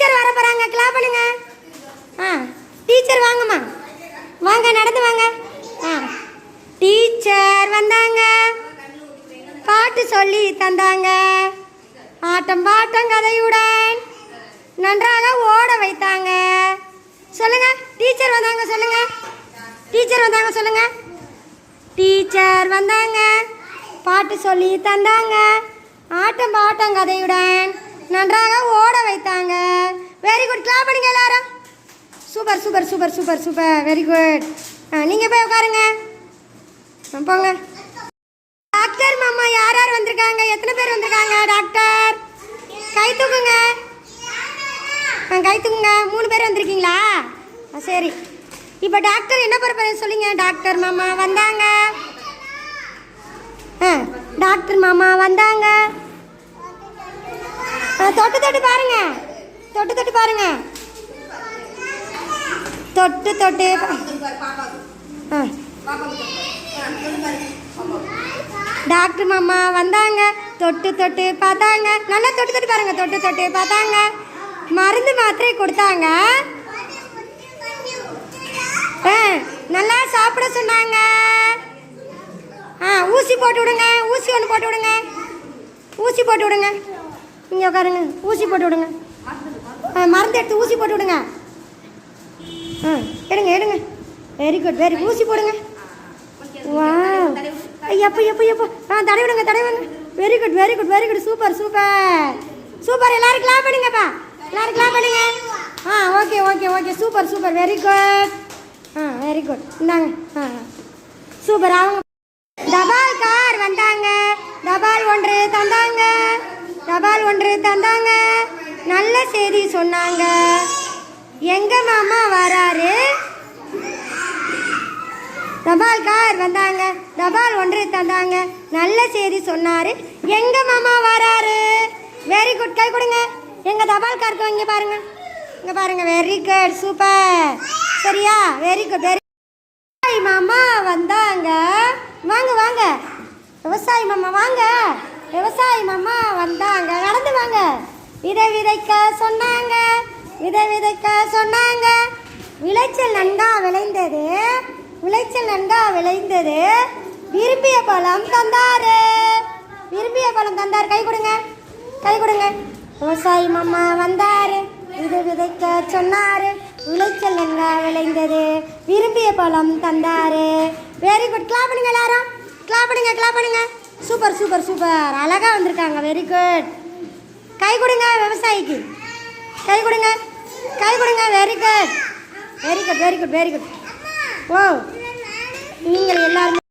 Teacher வர போகிறாங்க, clap பண்ணுங்க. டீச்சர் வாங்கம்மா, வாங்க நடந்து வாங்க. டீச்சர் வந்தாங்க, பாட்டு சொல்லி தந்தாங்க, ஆட்டம் பாட்டம் கதையுடன் நன்றாக ஓட வைத்தாங்க. சொல்லுங்க, டீச்சர் வந்தாங்க சொல்லுங்க. டீச்சர் வந்தாங்க சொல்லுங்க. டீச்சர் வந்தாங்க, பாட்டு சொல்லி தந்தாங்க, ஆட்டம் பாட்டம் கதையுடன் நன்றாக ஓட வைத்தாங்க. வெரி குட், கிளாப் பண்ணுங்க எல்லாரும். Super super super super super, very good. நீங்கள் போய் உட்காருங்க, போங்க. டாக்டர் மாமா யார் யார் வந்திருக்காங்க? எத்தனை பேர் வந்திருக்காங்க? டாக்டர் கை தூக்குங்க, கை தூக்குங்க. 3 பேர் வந்திருக்கீங்களா? சரி, இப்போ டாக்டர் என்ன பண்ண சொல்லிங்க. டாக்டர் மாமா வந்தாங்க, டாக்டர் மாமா வந்தாங்க. தொட்டு தொட்டு பாருங்க, தொட்டு தொட்டு பாருங்க, தொட்டு தொட்டு. டாக்டர் மாமா வந்தாங்க, தொட்டு தொட்டு பார்த்தாங்க. நல்லா தொட்டு தொட்டு பாருங்க, தொட்டு தொட்டு பார்த்தாங்க. மருந்து மாத்திரை கொடுத்தாங்க, நல்லா சாப்பிட சொன்னாங்க. ஊசி போட்டு விடுங்க, ஊசி ஒன்று போட்டு விடுங்க, ஊசி போட்டு விடுங்க. இங்கே உட்காருங்க, ஊசி போட்டு விடுங்க. மருந்து எடுத்து ஊசி போட்டு விடுங்க. எடுங்க எடுங்க, வெரி குட் வெரி, ஊசி போடுங்க. வா எப்போ எப்போ எப்போ தடவிடுங்க தடவிடுங்க. Very good very good very good, super super super. எல்லாரும் கிளாப் பண்ணுங்கப்பா, எல்லாரும் கிளாப் பண்ணுங்க. Okay okay okay, super super, very good. Very good, இந்தாங்க. சூப்பர். அவங்க தபால் கார் வந்தாங்க, தபால் ஒன்று தந்தாங்க, தபால் ஒன்று தந்தாங்க, நல்ல செய்தி சொன்னாங்க. எங்க மாமா வராரு. தபால் கார் வந்தாங்க, தபால் ஒன்று தந்தாங்க, நல்ல செய்தி சொன்னாரு. எங்க மாமா வராரு. வெரி குட், கை கொடுங்க. எங்க தபால் காருக்கு இங்கே பாருங்க, இங்கே பாருங்க. Very good, super. சரியா, வெரி குட் வெரி. விவசாயி மாமா வந்தாங்க, வாங்க வாங்க. விவசாயி மாமா வாங்க, விவசாயி மாமா வந்தாங்க, நடந்து வாங்க. விதை விதைக்க சொன்னாங்க, விதை விதைக்க சொன்னாங்க. விளைச்சல் நன்கா விளைந்தது, விளைச்சல் நன்கா விளைந்தது. விரும்பிய பழம் தந்தாரு, விரும்பிய பழம் தந்தார். கை கொடுங்க, கை கொடுங்க. விவசாயி மாமா வந்தாரு, விதை விதைக்க சொன்னாரு, விளைச்சல் நன்கா விளைந்தது, விரும்பிய பழம் தந்தாரு. வெரி குட், கிளாப் பண்ணுங்க எல்லாரும், கிளாப் பண்ணுங்க கிளாப் பண்ணுங்க. சூப்பர் சூப்பர் சூப்பர், அழகா வந்திருக்காங்க. Very good. கை கொடுங்க விவசாயிக்கு, கை கொடுங்க, கை கொடுங்க. Very good very good very good very good. ஓ, நீங்கள் எல்லாரும்